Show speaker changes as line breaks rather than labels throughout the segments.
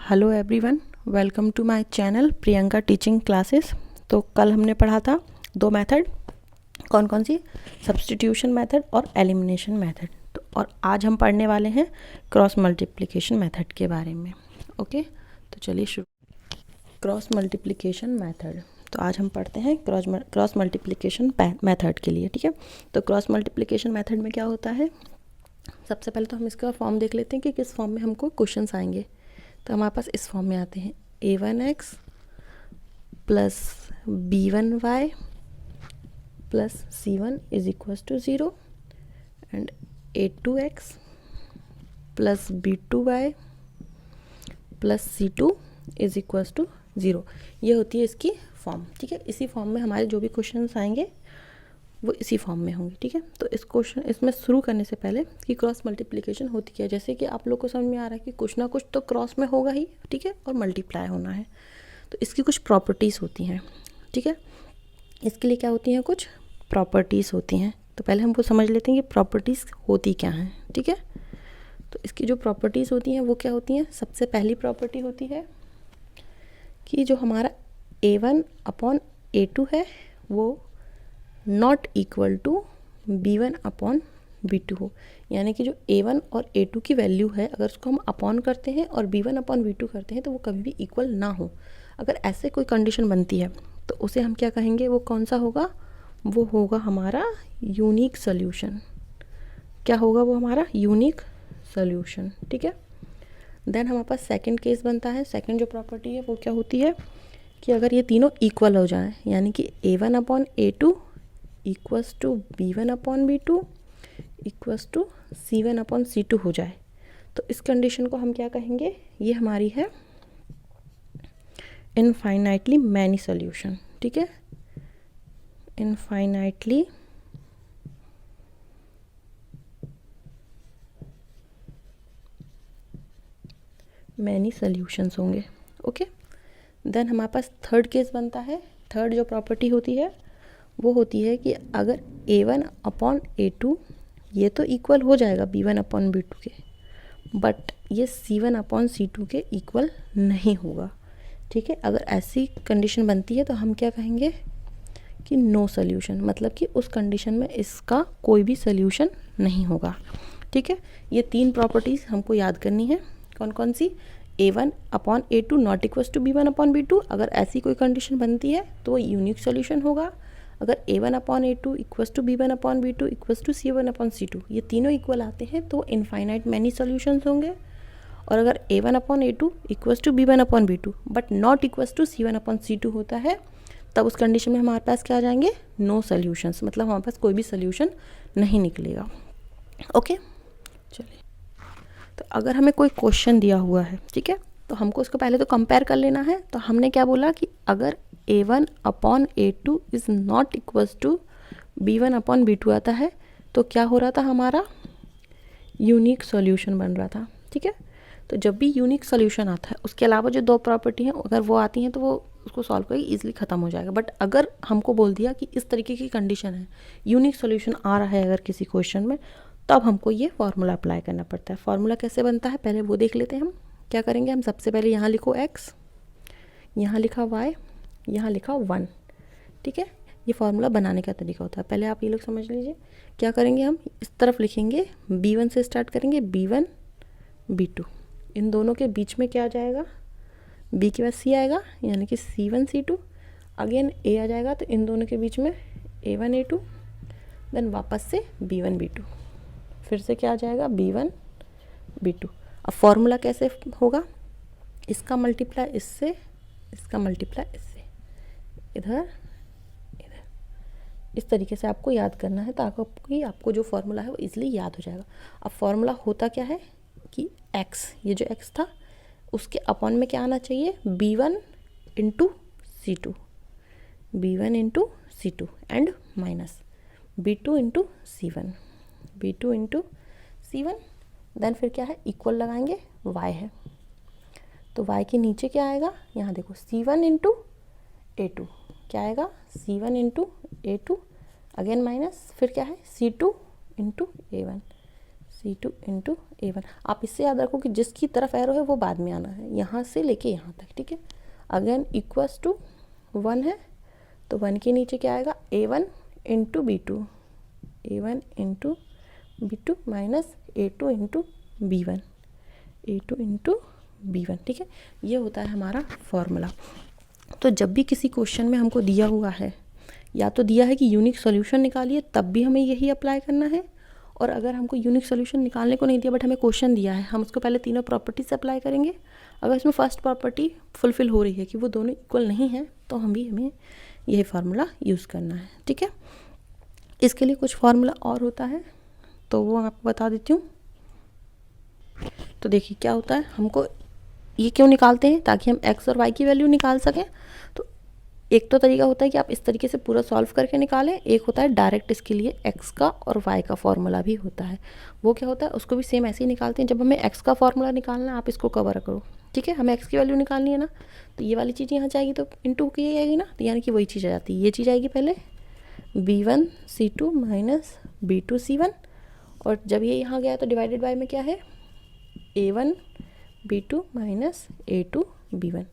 Hello everyone, welcome to my channel Priyanka teaching classes. तो कल हमने पढ़ा था दो मेथड, कौन कौन सी, सब्स्टिट्यूशन मेथड और एलिमिनेशन मेथड। तो और आज हम पढ़ने वाले हैं क्रॉस मल्टीप्लिकेशन मेथड के बारे में। ओके, तो चलिए शुरू। क्रॉस मल्टीप्लिकेशन मेथड, तो आज हम पढ़ते हैं क्रॉस मल्टीप्लिकेशन मेथड के लिए। ठीक है, तो क्रॉस मल्टीप्लिकेशन मेथड में क्या होता है, सबसे पहले तो हम इसका फॉर्म देख लेते हैं कि किस फॉर्म में हमको क्वेश्चंस आएंगे। तो हमारे पास इस फॉर्म में आते हैं a1x plus b1y plus c1 is equals to 0 and a2x plus b2y plus c2 is equals to 0। ये होती है इसकी फॉर्म। ठीक है, इसी फॉर्म में हमारे जो भी क्वेश्चंस आएंगे वो इसी फॉर्म में होंगे। ठीक है, तो इस क्वेश्चन इसमें शुरू करने से पहले कि क्रॉस मल्टीप्लिकेशन होती क्या है, जैसे कि आप लोग को समझ में आ रहा है कि कुछ ना कुछ तो क्रॉस में होगा ही। ठीक है, और मल्टीप्लाई होना है, तो इसकी कुछ प्रॉपर्टीज़ होती हैं। ठीक है, इसके लिए क्या होती हैं, कुछ प्रॉपर्टीज़ होती हैं। तो पहले हम वो समझ लेते हैं कि प्रॉपर्टीज़ होती क्या हैं। ठीक है, तो इसकी जो प्रॉपर्टीज़ होती हैं वो क्या होती हैं। सबसे पहली प्रॉपर्टी होती है कि जो हमारा a1/a2 है वो नॉट इक्वल टू b1/b2 हो। यानी कि जो a1 और a2 की वैल्यू है, अगर उसको हम अपॉन करते हैं और b1/b2 करते हैं तो वो कभी भी इक्वल ना हो। अगर ऐसे कोई कंडीशन बनती है तो उसे हम क्या कहेंगे, वो कौन सा होगा, वो होगा हमारा यूनिक सोल्यूशन। क्या होगा वो, हमारा यूनिक सोल्यूशन। ठीक है, देन हमारे पास सेकंड केस बनता है। सेकंड जो प्रॉपर्टी है वो क्या होती है कि अगर ये तीनों इक्वल हो जाए, यानी कि a1/a2 equals to b1/b2 equals to c1/c2 हो जाए, तो इस कंडीशन को हम क्या कहेंगे, ये हमारी है इनफाइनाइटली मैनी सोल्यूशन। ठीक है, इनफाइनाइटली मैनी सोल्यूशंस होंगे। ओके, देन हमारे पास थर्ड केस बनता है। थर्ड जो प्रॉपर्टी होती है वो होती है कि अगर a1/a2 ये तो इक्वल हो जाएगा b1/b2 के, बट ये c1/c2 के इक्वल नहीं होगा। ठीक है, अगर ऐसी कंडीशन बनती है तो हम क्या कहेंगे कि नो सोल्यूशन, मतलब कि उस कंडीशन में इसका कोई भी सोल्यूशन नहीं होगा। ठीक है, ये तीन प्रॉपर्टीज़ हमको याद करनी है। कौन कौन सी, a1/a2 not equals to b1/b2, अगर ऐसी कोई कंडीशन बनती है तो वो यूनिक सोल्यूशन होगा। अगर a1/a2 equals to b1/b2 equals to c1/c2 ये तीनों इक्वल आते हैं तो इनफाइनाइट मैनी सोल्यूशंस होंगे। और अगर a1/a2 equals to b1/b2 but not equals to c1/c2 होता है, तब उस कंडीशन में हमारे पास क्या आ जाएंगे, नो सोल्यूशंस, मतलब हमारे पास कोई भी सोल्यूशन नहीं निकलेगा। ओके, चलिए, तो अगर हमें कोई क्वेश्चन दिया हुआ है, ठीक है, तो हमको उसको पहले तो कंपेयर कर लेना है। तो हमने क्या बोला कि अगर a1/a2 is not equals to b1/b2 आता है तो क्या हो रहा था, हमारा यूनिक सॉल्यूशन बन रहा था। ठीक है, तो जब भी यूनिक सॉल्यूशन आता है, उसके अलावा जो दो प्रॉपर्टी हैं अगर वो आती हैं तो वो उसको सॉल्व करके ईजिली ख़त्म हो जाएगा। बट अगर हमको बोल दिया कि इस तरीके की कंडीशन है, यूनिक सॉल्यूशन आ रहा है अगर किसी क्वेश्चन में, तब हमको ये फार्मूला अप्लाई करना पड़ता है। फार्मूला कैसे बनता है पहले वो देख लेते हैं हम। क्या करेंगे हम, सबसे पहले यहाँ लिखो x, यहाँ लिखा y, यहाँ लिखा 1। ठीक है, ये फार्मूला बनाने का तरीका होता है। पहले आप ये लोग समझ लीजिए, क्या करेंगे हम, इस तरफ लिखेंगे b1 से स्टार्ट करेंगे, b1 b2, इन दोनों के बीच में क्या आ जाएगा, b के बाद c आएगा यानी कि c1 c2, अगेन a आ जाएगा तो इन दोनों के बीच में a1 a2, देन वापस से b1 b2, फिर से क्या आ जाएगा b1 b2। अब फॉर्मूला कैसे होगा, इसका मल्टीप्लाई इससे, इसका मल्टीप्लाई इससे, इधर इधर, इस तरीके से आपको याद करना है ताकि आपको जो फॉर्मूला है वो इजीली याद हो जाएगा। अब फॉर्मूला होता क्या है कि x, ये जो x था उसके अपॉन में क्या आना चाहिए, b1 into c2, b1 into c2 and minus b2 into c1, b2 into c1, then फिर क्या है, इक्वल लगाएंगे, y है तो y के नीचे क्या आएगा, यहाँ देखो c1 इंटू a2, क्या आएगा c1 into a2, again minus, फिर क्या है c2 into a1, C2 into A1। आप इससे याद रखो कि जिसकी तरफ एरो है वो बाद में आना है, यहाँ से लेके यहाँ तक, ठीक है। अगेन इक्वल्स टू 1 है, तो 1 के नीचे क्या आएगा, A1 into B2, A1 into B2 minus A2 into B1, A2 into B1, ठीक है। ये होता है हमारा फॉर्मूला। तो जब भी किसी क्वेश्चन में हमको दिया हुआ है, या तो दिया है कि यूनिक सॉल्यूशन निकालिए, तब भी हमें यही अप्लाई करना है, और अगर हमको यूनिक सॉल्यूशन निकालने को नहीं दिया बट हमें क्वेश्चन दिया है, हम उसको पहले तीनों प्रॉपर्टी से अप्लाई करेंगे। अगर इसमें फर्स्ट प्रॉपर्टी फुलफिल हो रही है कि वो दोनों इक्वल नहीं है, तो हमें यही फार्मूला यूज़ करना है, ठीक है। इसके लिए कुछ फार्मूला और होता है, तो वो आपको बता देती हूँ। तो देखिए क्या होता है, हमको ये क्यों निकालते हैं, ताकि हम x और y की वैल्यू निकाल सकें। तो एक तो तरीका होता है कि आप इस तरीके से पूरा सॉल्व करके निकालें, एक होता है डायरेक्ट इसके लिए x का और y का फॉर्मूला भी होता है। वो क्या होता है, उसको भी सेम ऐसे ही निकालते हैं। जब हमें x का फॉर्मूला निकालना है, आप इसको कवर करो, ठीक है। हमें x की वैल्यू निकालनी है ना, तो ये वाली चीज़ यहाँ जाएगी, तो इंटू की जाएगी ना, तो यानी कि वही चीज़ आ जाती है। ये चीज़ आएगी पहले B1 C2 minus B2 C1, और जब ये यहाँ गया तो डिवाइडेड बाय में क्या है, A1 B2 minus A2 B1।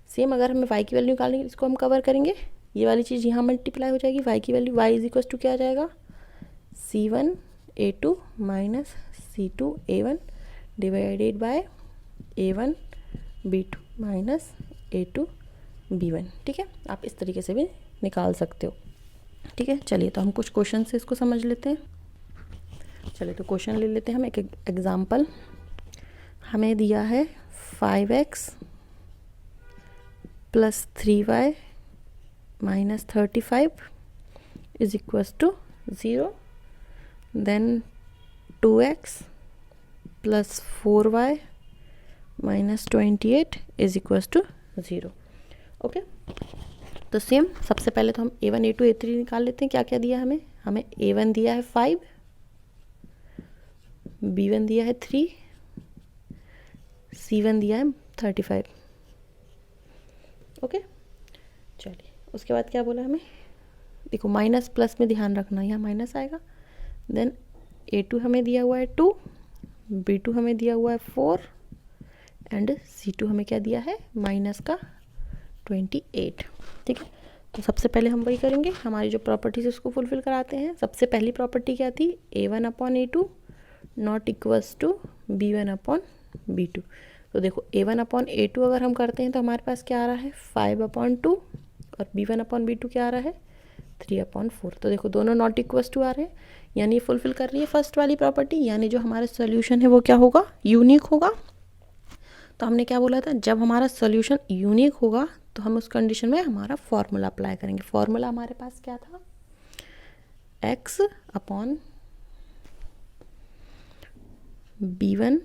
Same अगर हमें y की वैल्यू निकालनी है, इसको हम कवर करेंगे, ये वाली चीज़ यहाँ मल्टीप्लाई हो जाएगी, y की value, y is equal to क्या आ जाएगा, C1 A2 minus C2 A1 divided by A1 B2 minus A2 B1, ठीक है। आप इस तरीके से भी निकाल सकते हो, ठीक है। चलिए तो हम कुछ क्वेश्चन से इसको समझ लेते हैं। चलिए तो क्वेश्चन ले लेते हैं हम। एक एग्जाम्पल हमें दिया है 5x plus 3y minus 35 is equals to 0, then 2x plus 4y minus 28 is equals to 0। Okay, तो सेम सबसे पहले तो हम A1 A2 A3 निकाल लेते हैं। क्या क्या दिया हमें A1 दिया है 5, B1 दिया है 3, C1 दिया है 35। ओके, चलिए उसके बाद क्या बोला हमें, देखो माइनस प्लस में ध्यान रखना, यहाँ माइनस आएगा। देन A2 हमें दिया हुआ है 2, B2 हमें दिया हुआ है 4, एंड C2 हमें क्या दिया है, माइनस का 28, ठीक है। तो सबसे पहले हम वही करेंगे, हमारी जो प्रॉपर्टीज है उसको फुलफिल कराते हैं। सबसे पहली प्रॉपर्टी क्या थी, A1 upon A2 not equals to B1 upon B2। तो देखो A1 अपॉन A2 अगर हम करते हैं तो हमारे पास क्या आ रहा है, 5 अपॉन 2, और B1 अपॉन B2 क्या आ रहा है, 3 अपॉन 4। तो देखो दोनों नॉट इक्वल्स टू आ रहे हैं, यानी फुलफिल कर रही है फर्स्ट वाली प्रॉपर्टी, यानी जो हमारा सोल्यूशन है वो क्या होगा, यूनिक होगा। तो हमने क्या बोला था, जब हमारा सोल्यूशन यूनिक होगा तो हम उस कंडीशन में हमारा फॉर्मूला अप्लाई करेंगे। फॉर्मूला हमारे पास क्या था, x upon B1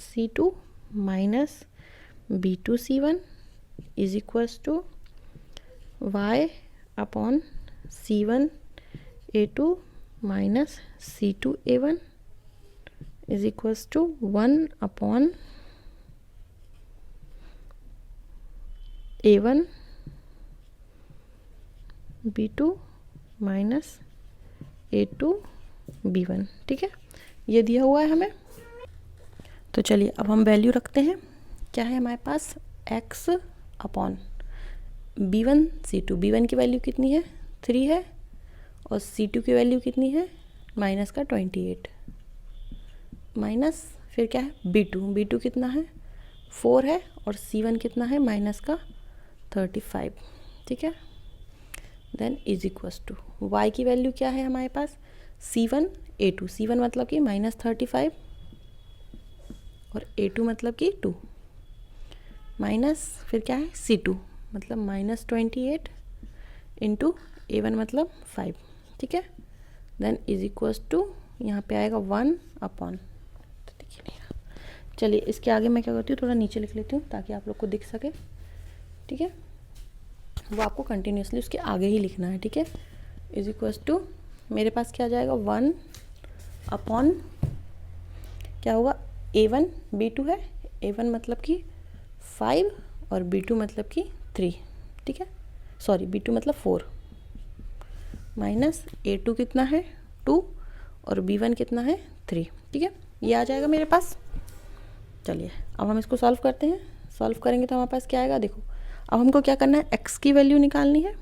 C2 minus B2 C1 is equals to y upon C1 A2 minus C2 A1 is equals to 1 upon A1 B2 minus A2 B1, ठीक है। ये दिया हुआ है हमें। तो चलिए अब हम वैल्यू रखते हैं। क्या है हमारे पास, x upon B1 C2, B1 की वैल्यू कितनी है, 3 है, और C2 की वैल्यू कितनी है, माइनस का 28, माइनस फिर क्या है B2 कितना है, 4 है, और C1 कितना है, माइनस का 35, ठीक है। Then is equals to y की वैल्यू क्या है हमारे पास, C1 A2, C1 मतलब कि माइनस 35 और A2 मतलब कि 2, माइनस फिर क्या है C2 मतलब माइनस 28 इंटू A1 मतलब 5, ठीक है। देन इज इक्वल्स टू यहाँ पे आएगा 1 अपॉन, तो देखिए नहीं रहा। चलिए इसके आगे मैं क्या करती हूँ, थोड़ा नीचे लिख लेती हूँ ताकि आप लोग को दिख सके, ठीक है। वो आपको कंटिन्यूसली उसके आगे ही लिखना है, ठीक है। इज इक्वल्स टू मेरे पास क्या आ जाएगा, 1 अपॉन क्या होगा, A1 B2 है, A1 मतलब कि 5 और B2 मतलब कि 3, ठीक है, सॉरी B2 मतलब 4, माइनस A2 कितना है 2 और B1 कितना है 3, ठीक है, ये आ जाएगा मेरे पास। चलिए अब हम इसको सॉल्व करते हैं। सॉल्व करेंगे तो हमारे पास क्या आएगा, देखो अब हमको क्या करना है, x की वैल्यू निकालनी है।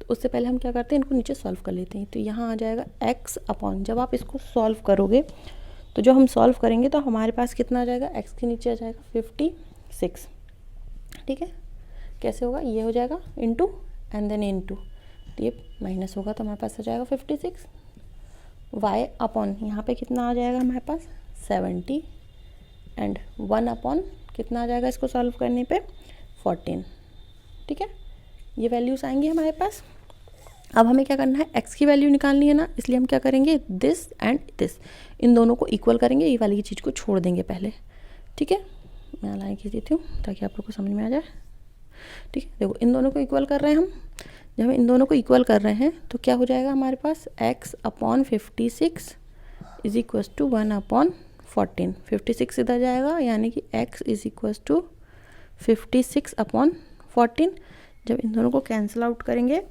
तो उससे पहले हम क्या करते हैं, इनको नीचे सॉल्व कर लेते हैं। तो यहाँ आ जाएगा x अपॉन, जब आप इसको सॉल्व करोगे तो जो हम सॉल्व करेंगे तो हमारे पास कितना आ जाएगा, x के नीचे आ जाएगा 56, ठीक है। कैसे होगा, ये हो जाएगा इंटू एंड देन इंटू, तो ये माइनस होगा तो हमारे पास आ जाएगा 56, y अपॉन यहाँ पे कितना आ जाएगा हमारे पास 70 एंड 1 अपॉन कितना आ जाएगा इसको सॉल्व करने पे 14, ठीक है। ये वैल्यूज़ आएंगी हमारे पास। अब हमें क्या करना है, x की वैल्यू निकालनी है ना, इसलिए हम क्या करेंगे, दिस एंड दिस, इन दोनों को इक्वल करेंगे, ये वाली चीज़ को छोड़ देंगे पहले, ठीक है। मैं लाइन खींच देती हूँ ताकि आप लोग को समझ में आ जाए, ठीक है। देखो इन दोनों को इक्वल कर रहे हैं हम, जब हम इन दोनों को इक्वल कर रहे हैं तो क्या हो जाएगा हमारे पास, x upon 56 is equal to 1 upon 14, 56 इधर जाएगा यानी कि x is equal to 56 upon 14। जब इन दोनों को कैंसिल आउट करेंगे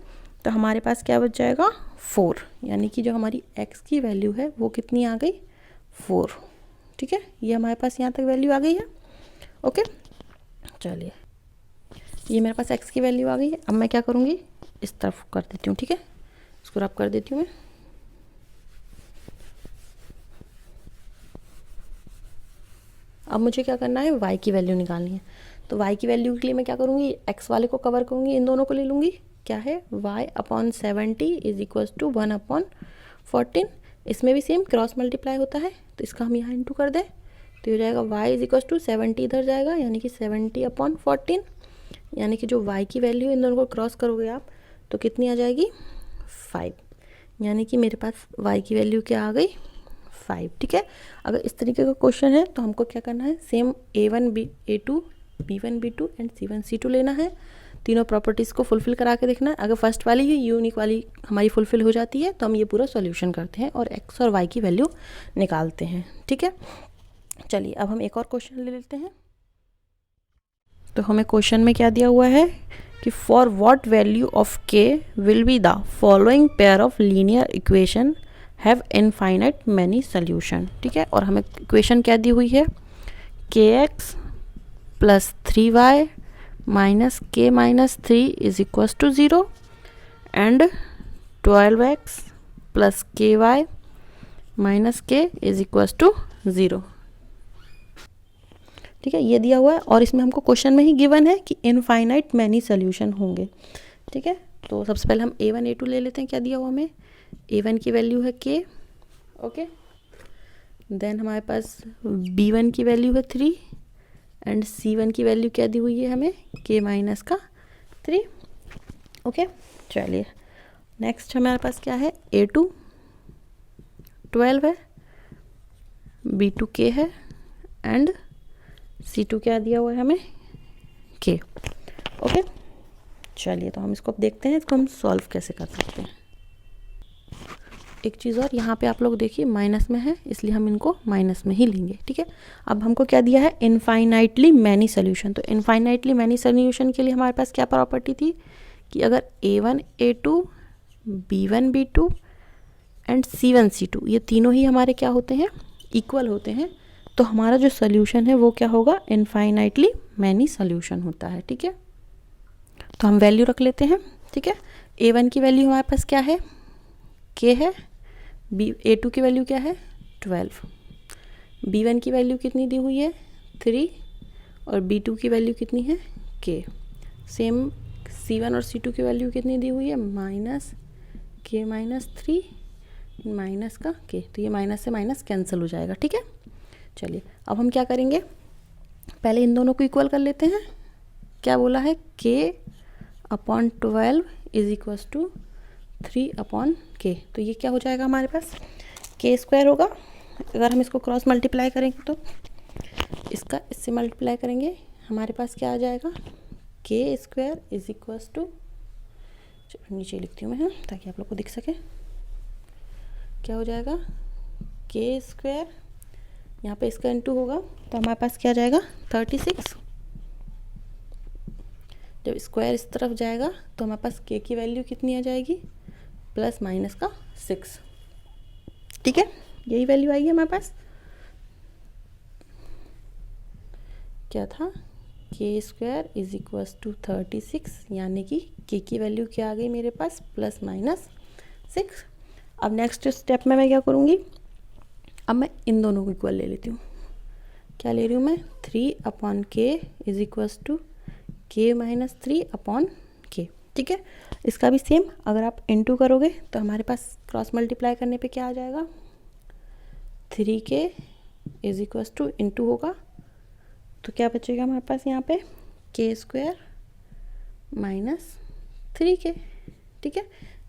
तो हमारे पास क्या बच जाएगा 4, यानी कि जो हमारी x की वैल्यू है वो कितनी आ गई 4, ठीक है। ये हमारे पास यहाँ तक वैल्यू आ गई है, ओके। चलिए ये मेरे पास x की वैल्यू आ गई है। अब मैं क्या करूँगी, इस तरफ कर देती हूँ, ठीक है, इसको रब कर देती हूँ मैं। अब मुझे क्या करना है, y की वैल्यू निकालनी है। तो y की वैल्यू के लिए मैं क्या करूँगी, x वाले को कवर करूँगी, इन दोनों को ले लूँगी, क्या है y upon 70 is equal to 1 upon 14। इसमें भी सेम क्रॉस मल्टीप्लाई होता है तो इसका हम यहाँ इंटू कर दें तो हो जाएगा y इज इक्वल टू 70 इधर जाएगा यानी कि 70 अपॉन 14, यानी कि जो y की वैल्यू इन दोनों को क्रॉस करोगे आप तो कितनी आ जाएगी 5, यानी कि मेरे पास y की वैल्यू क्या आ गई 5, ठीक है। अगर इस तरीके का क्वेश्चन है तो हमको क्या करना है, same A1 A2 B1 B2 and C1 C2 लेना है, तीनों प्रॉपर्टीज़ को फुलफ़िल करा के देखना है। अगर फर्स्ट वाली ही यूनिक वाली हमारी फुलफ़िल हो जाती है तो हम ये पूरा सॉल्यूशन करते हैं और x और y की वैल्यू निकालते हैं, ठीक है। चलिए अब हम एक और क्वेश्चन ले लेते हैं। तो हमें क्वेश्चन में क्या दिया हुआ है कि for what value of k will be the following pair of linear equation have infinite many solution, ठीक है। और हमें इक्वेशन क्या दी हुई है, kx plus 3y minus k minus 3 is equal to 0 and 12x plus ky minus k is equal to 0, ठीक है। ये दिया हुआ है और इसमें हमको क्वेश्चन में ही गिवन है कि इनफाइनाइट मैनी सॉल्यूशन होंगे, ठीक है। तो सबसे पहले हम A1 A2 ले लेते हैं, क्या दिया हुआ हमें, A1 की वैल्यू है k, ओके। देन हमारे पास B1 की वैल्यू है 3 एंड C1 की वैल्यू क्या दी हुई है हमें, k माइनस का 3, ओके। चलिए नेक्स्ट हमारे पास क्या है, A2 12 है, B2 k है एंड C2 क्या दिया हुआ है हमें k, ओके। चलिए तो हम इसको अब देखते हैं, इसको हम सॉल्व कैसे कर सकते हैं। एक चीज़ और, यहाँ पे आप लोग देखिए माइनस में है इसलिए हम इनको माइनस में ही लेंगे, ठीक है। अब हमको क्या दिया है, इनफाइनाइटली मैनी सोल्यूशन। तो इनफाइनाइटली मैनी सोल्यूशन के लिए हमारे पास क्या प्रॉपर्टी थी कि अगर A1 A2 B1 B2 and C1 C2 ये तीनों ही हमारे क्या होते हैं, इक्वल होते हैं, तो हमारा जो सोल्यूशन है वो क्या होगा, इनफाइनाइटली मैनी सोल्यूशन होता है, ठीक है। तो हम वैल्यू रख लेते हैं, ठीक है। A1 की वैल्यू हमारे पास क्या है, k है, A2 की वैल्यू क्या है 12, B1 की वैल्यू कितनी दी हुई है 3 और B2 की वैल्यू कितनी है k, सेम C1 और C2 की वैल्यू कितनी दी हुई है माइनस k माइनस 3 माइनस का k, तो ये माइनस से माइनस कैंसिल हो जाएगा, ठीक है। चलिए अब हम क्या करेंगे, पहले इन दोनों को इक्वल कर लेते हैं। क्या बोला है, k upon 12 is equal to 3 upon k, तो ये क्या हो जाएगा हमारे पास, k स्क्वायर होगा। अगर हम इसको क्रॉस मल्टीप्लाई करेंगे तो इसका इससे मल्टीप्लाई करेंगे, हमारे पास क्या आ जाएगा, k square is equal to, चलो नीचे लिखती हूँ मैं ताकि आप लोग को दिख सके, क्या हो जाएगा k स्क्वायर, यहाँ पे इसका इंटू होगा तो हमारे पास क्या आ जाएगा 36। जब स्क्वायर इस तरफ जाएगा तो हमारे पास k की वैल्यू कितनी आ जाएगी, प्लस माइनस का 6, ठीक है। यही वैल्यू आएगी हमारे पास। क्या था, के स्क्वायर इज इक्वल्स टू 36, यानी कि के की वैल्यू क्या आ गई मेरे पास, +-6। अब नेक्स्ट स्टेप में मैं क्या करूँगी, अब मैं इन दोनों को इक्वल ले लेती हूँ। क्या ले रही हूँ मैं, 3/k is equals to k-3/k। ठीक है, इसका भी सेम, अगर आप इनटू करोगे तो हमारे पास क्रॉस मल्टीप्लाई करने पे क्या आ जाएगा, 3k is equals to into होगा तो क्या बचेगा हमारे पास यहाँ पे, k स्क्वायर -3k। ठीक है,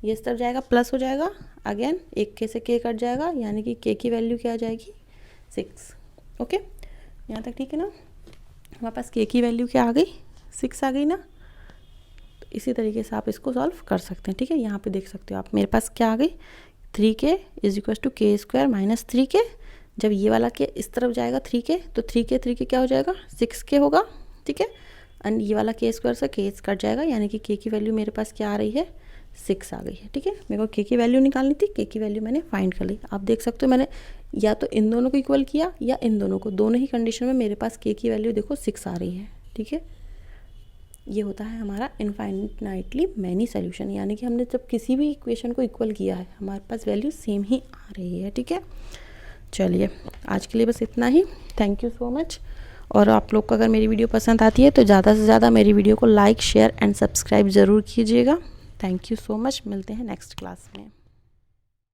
ये इस तरफ जाएगा प्लस हो जाएगा, अगेन एक k से k कट जाएगा, यानी कि k की वैल्यू क्या आ जाएगी, 6। ओके, यहाँ तक ठीक है ना। हमारे पास k की वैल्यू क्या आ गई, 6 आ गई ना। तो इसी तरीके से आप इसको सॉल्व कर सकते हैं। ठीक है, यहाँ पे देख सकते हो आप, मेरे पास क्या आ गई, 3k is equal to k square -3k। जब ये वाला के इस तरफ जाएगा 3k, तो 3k क्या हो जाएगा, 6k होगा। ठीक है, एंड ये वाला k स्क्वायर से k कट जाएगा, यानी कि k की वैल्यू मेरे पास क्या आ रही है, 6 आ गई है। ठीक है, मेरे को k की वैल्यू निकालनी थी, k की वैल्यू मैंने फाइंड कर ली। आप देख सकते हो मैंने या तो इन दोनों को इक्वल किया या इन दोनों को, दोनों ही कंडीशन में मेरे पास k की वैल्यू देखो 6 आ रही है। ठीक है, ये होता है हमारा इनफाइनाइटली मैनी सोल्यूशन, यानी कि हमने जब किसी भी इक्वेशन को इक्वल किया है हमारे पास वैल्यू सेम ही आ रही है। ठीक है, चलिए आज के लिए बस इतना ही। Thank you so much. और आप लोग को अगर मेरी वीडियो पसंद आती है तो ज़्यादा से ज़्यादा मेरी वीडियो को लाइक, शेयर एंड सब्सक्राइब ज़रूर कीजिएगा। थैंक यू सो मच, मिलते हैं नेक्स्ट क्लास में।